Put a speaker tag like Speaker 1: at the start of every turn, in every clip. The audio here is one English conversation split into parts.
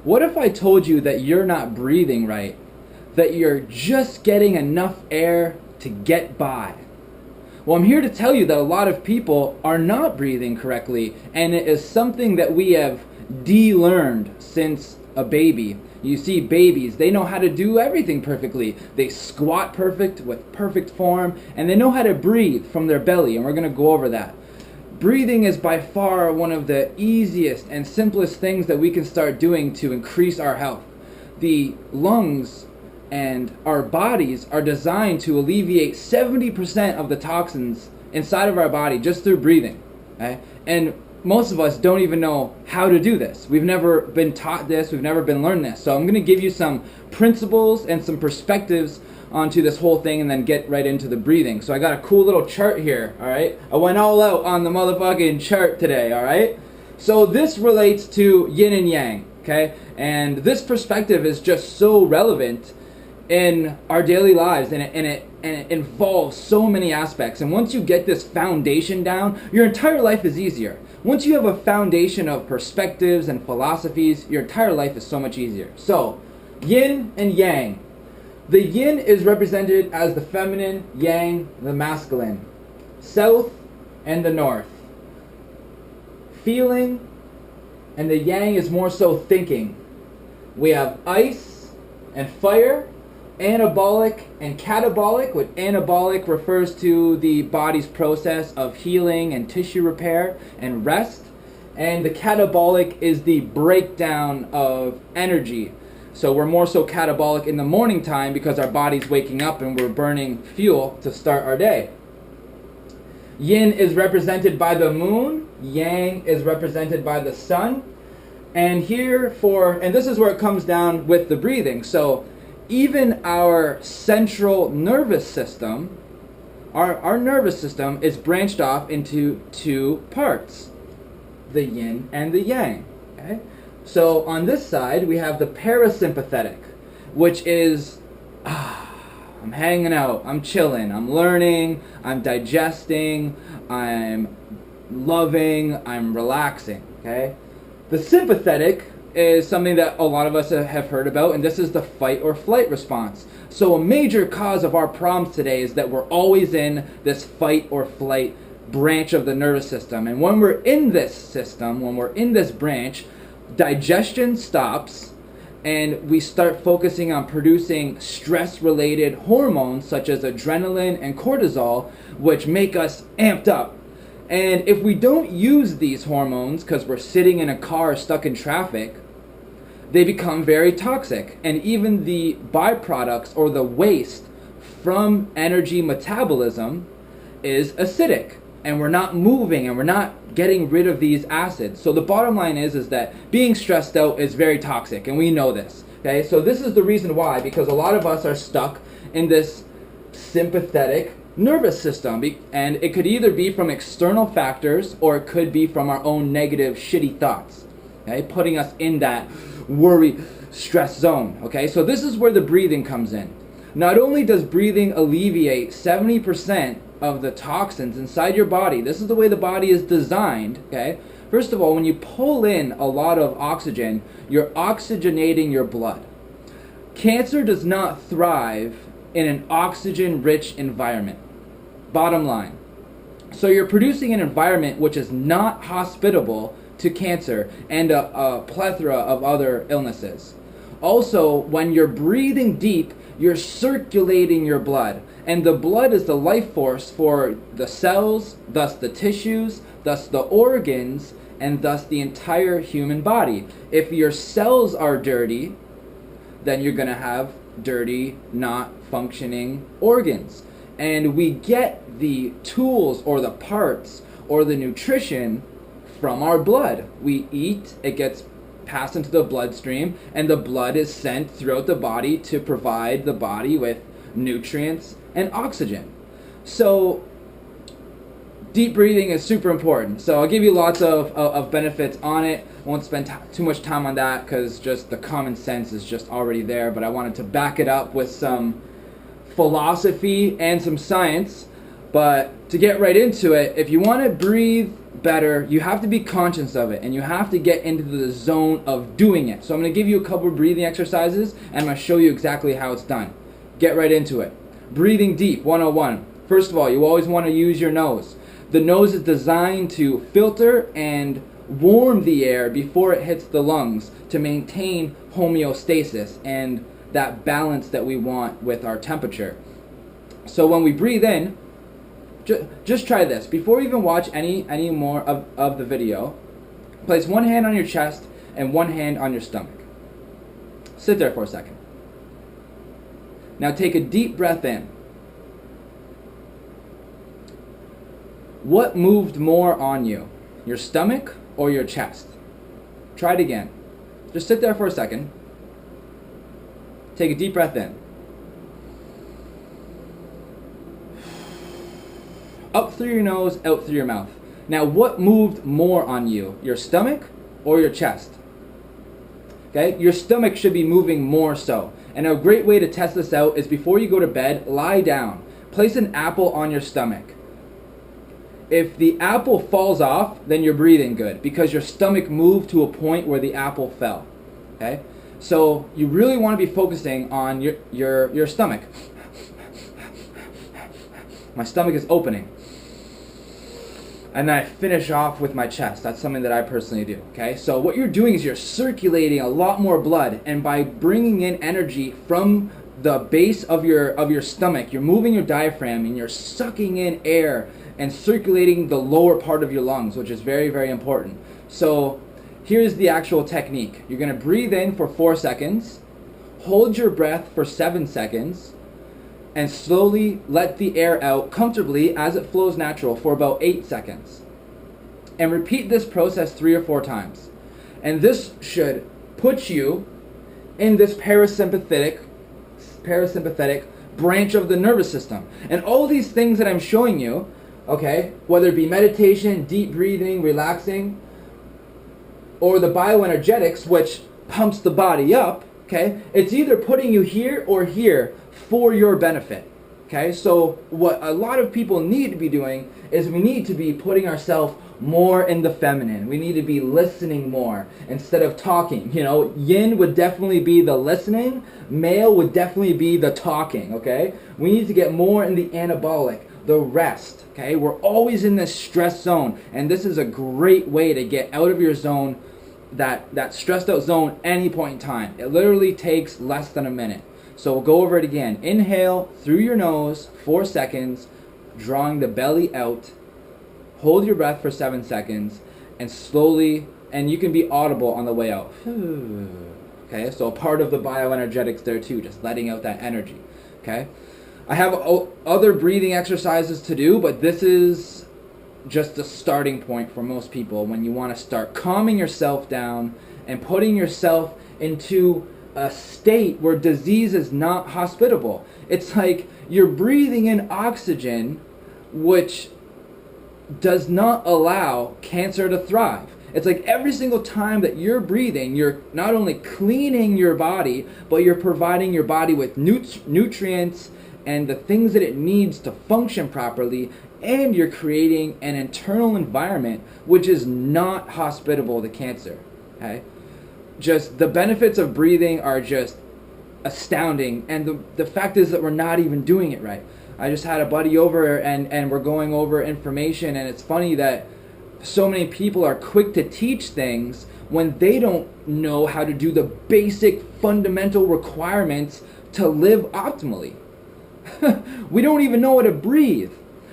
Speaker 1: What if I told you that you're not breathing right? That you're just getting enough air to get by? Well, I'm here to tell you that a lot of people are not breathing correctly, and it is something that we have de-learned since a baby. You see, babies, they know how to do everything perfectly. They squat perfect with perfect form, and they know how to breathe from their belly, and we're going to go over that. Breathing is by far one of the easiest and simplest things that we can start doing to increase our health. The lungs and our bodies are designed to alleviate 70% of the toxins inside of our body just through breathing. Okay? And most of us don't even know how to do this. We've never been taught this, we've never been learned this. So I'm going to give you some principles and some perspectives onto this whole thing and then get right into the breathing. So I got a cool little chart here, alright? I went all out on the motherfucking chart today, alright? So this relates to yin and yang, okay? And this perspective is just so relevant in our daily lives, and it involves so many aspects. And once you get this foundation down, your entire life is easier. Once you have a foundation of perspectives and philosophies, your entire life is so much easier. So, yin and yang. The yin is represented as the feminine, yang, the masculine. South and the north. Feeling, and the yang is more so thinking. We have ice and fire, anabolic and catabolic, which anabolic refers to the body's process of healing and tissue repair and rest, and the catabolic is the breakdown of energy. So we're more so catabolic in the morning time because our body's waking up and we're burning fuel to start our day. Yin is represented by the moon, yang is represented by the sun, and this is where it comes down with the breathing. So even our central nervous system, our nervous system is branched off into two parts, the yin and the yang. Okay? So on this side, we have the parasympathetic, which is, I'm hanging out, I'm chilling, I'm learning, I'm digesting, I'm loving, I'm relaxing, okay? The sympathetic is something that a lot of us have heard about, and this is the fight or flight response. So a major cause of our problems today is that we're always in this fight or flight branch of the nervous system. And when we're in this system, when we're in this branch, digestion stops and we start focusing on producing stress-related hormones such as adrenaline and cortisol, which make us amped up. And if we don't use these hormones because we're sitting in a car stuck in traffic, they become very toxic. And even the byproducts or the waste from energy metabolism is acidic. And we're not moving and we're not getting rid of these acids. So the bottom line is that being stressed out is very toxic, and we know this. Okay, so this is the reason why, because a lot of us are stuck in this sympathetic nervous system, and it could either be from external factors or it could be from our own negative, shitty thoughts. Okay, putting us in that worry, stress zone. Okay, so this is where the breathing comes in. Not only does breathing alleviate 70% of the toxins inside your body, this is the way the body is designed, okay? First of all, when you pull in a lot of oxygen, you're oxygenating your blood. Cancer does not thrive in an oxygen-rich environment. Bottom line. So you're producing an environment which is not hospitable to cancer and a plethora of other illnesses. Also, when you're breathing deep, you're circulating your blood. And the blood is the life force for the cells, thus the tissues, thus the organs, and thus the entire human body. If your cells are dirty, then you're going to have dirty, not functioning organs. And we get the tools or the parts or the nutrition from our blood. We eat, it gets passed into the bloodstream, and the blood is sent throughout the body to provide the body with nutrients and oxygen. So deep breathing is super important. So I'll give you lots of benefits on it. I won't spend too much time on that because just the common sense is just already there, but I wanted to back it up with some philosophy and some science. But to get right into it, if you want to breathe better, you have to be conscious of it, and you have to get into the zone of doing it. So I'm going to give you a couple of breathing exercises, and I'm going to show you exactly how it's done. Get right into it. Breathing deep, 101. First of all, you always want to use your nose. The nose is designed to filter and warm the air before it hits the lungs to maintain homeostasis and that balance that we want with our temperature. So when we breathe in, just try this. Before you even watch any more of the video, place one hand on your chest and one hand on your stomach. Sit there for a second. Now take a deep breath in. What moved more on you? Your stomach or your chest? Try it again. Just sit there for a second. Take a deep breath in. Up through your nose, out through your mouth. Now, what moved more on you? Your stomach or your chest? Okay, your stomach should be moving more so. And a great way to test this out is before you go to bed, lie down. Place an apple on your stomach. If the apple falls off, then you're breathing good because your stomach moved to a point where the apple fell. Okay? So you really want to be focusing on your stomach. My stomach is opening. And then I finish off with my chest. That's something that I personally do. Okay? So what you're doing is you're circulating a lot more blood, and by bringing in energy from the base of your stomach, you're moving your diaphragm and you're sucking in air and circulating the lower part of your lungs, which is very, very important. So here's the actual technique. You're going to breathe in for 4 seconds, hold your breath for 7 seconds, and slowly let the air out comfortably as it flows natural for about 8 seconds. And repeat this process 3 or 4 times. And this should put you in this parasympathetic branch of the nervous system. And all these things that I'm showing you, okay, whether it be meditation, deep breathing, relaxing, or the bioenergetics, which pumps the body up, okay, it's either putting you here or here for your benefit. Okay, so what a lot of people need to be doing is we need to be putting ourselves more in the feminine. We need to be listening more instead of talking. You know, yin would definitely be the listening, male would definitely be the talking, okay? We need to get more in the anabolic, the rest, okay? We're always in this stress zone, and this is a great way to get out of your zone, that stressed out zone any point in time. It literally takes less than a minute. So we'll go over it again. Inhale through your nose, 4 seconds, drawing the belly out. Hold your breath for 7 seconds, and slowly, and you can be audible on the way out. Okay, so a part of the bioenergetics there too, just letting out that energy. Okay, I have other breathing exercises to do, but this is just the starting point for most people when you want to start calming yourself down and putting yourself into a state where disease is not hospitable. It's like you're breathing in oxygen, which does not allow cancer to thrive. It's like every single time that you're breathing, you're not only cleaning your body, but you're providing your body with nutrients and the things that it needs to function properly, and you're creating an internal environment which is not hospitable to cancer. Okay? Just the benefits of breathing are just astounding, and the fact is that we're not even doing it right. I just had a buddy over and we're going over information, and it's funny that so many people are quick to teach things when they don't know how to do the basic fundamental requirements to live optimally. We don't even know how to breathe.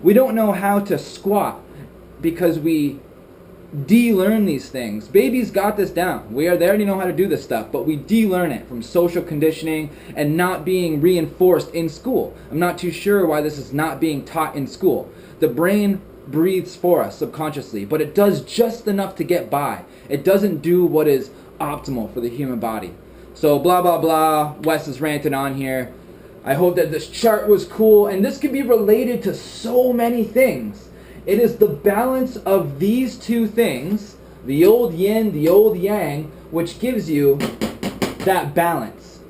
Speaker 1: We don't know how to squat because we de-learn these things. Babies got this down. They already know how to do this stuff, but we de-learn it from social conditioning and not being reinforced in school. I'm not too sure why this is not being taught in school. The brain breathes for us subconsciously, but it does just enough to get by. It doesn't do what is optimal for the human body. So blah blah blah, Wes is ranting on here. I hope that this chart was cool, and this can be related to so many things. It is the balance of these two things, the old yin, the old yang, which gives you that balance.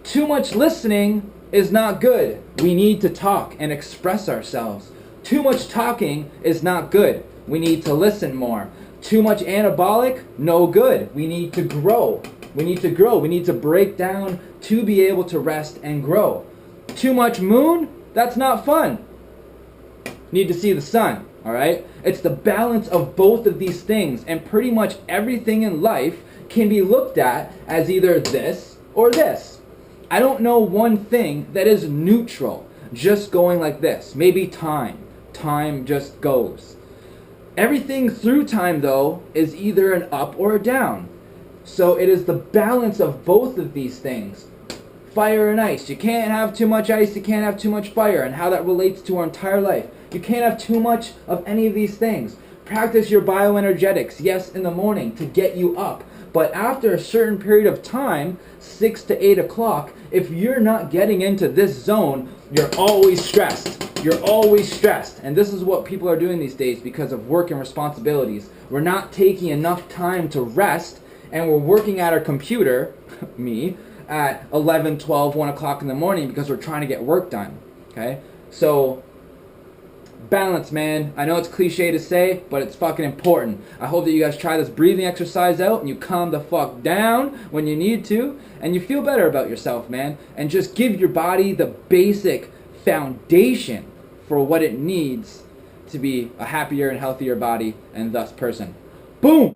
Speaker 1: Too much listening is not good. We need to talk and express ourselves. Too much talking is not good. We need to listen more. Too much anabolic, no good. We need to grow. We need to grow. We need to break down to be able to rest and grow. Too much moon, that's not fun. Need to see the sun, all right? It's the balance of both of these things, and pretty much everything in life can be looked at as either this or this. I don't know one thing that is neutral, just going like this. Maybe time. Time just goes. Everything through time, though, is either an up or a down. So it is the balance of both of these things. Fire and ice. You can't have too much ice, you can't have too much fire, and how that relates to our entire life. You can't have too much of any of these things. Practice your bioenergetics, yes, in the morning to get you up. But after a certain period of time, 6 to 8 o'clock, if you're not getting into this zone, you're always stressed. You're always stressed. And this is what people are doing these days because of work and responsibilities. We're not taking enough time to rest, and we're working at our computer, me, at 11, 12, 1 o'clock in the morning because we're trying to get work done. Okay? So, balance, man. I know it's cliche to say, but it's fucking important. I hope that you guys try this breathing exercise out and you calm the fuck down when you need to, and you feel better about yourself, man. And just give your body the basic foundation for what it needs to be a happier and healthier body and thus person. Boom!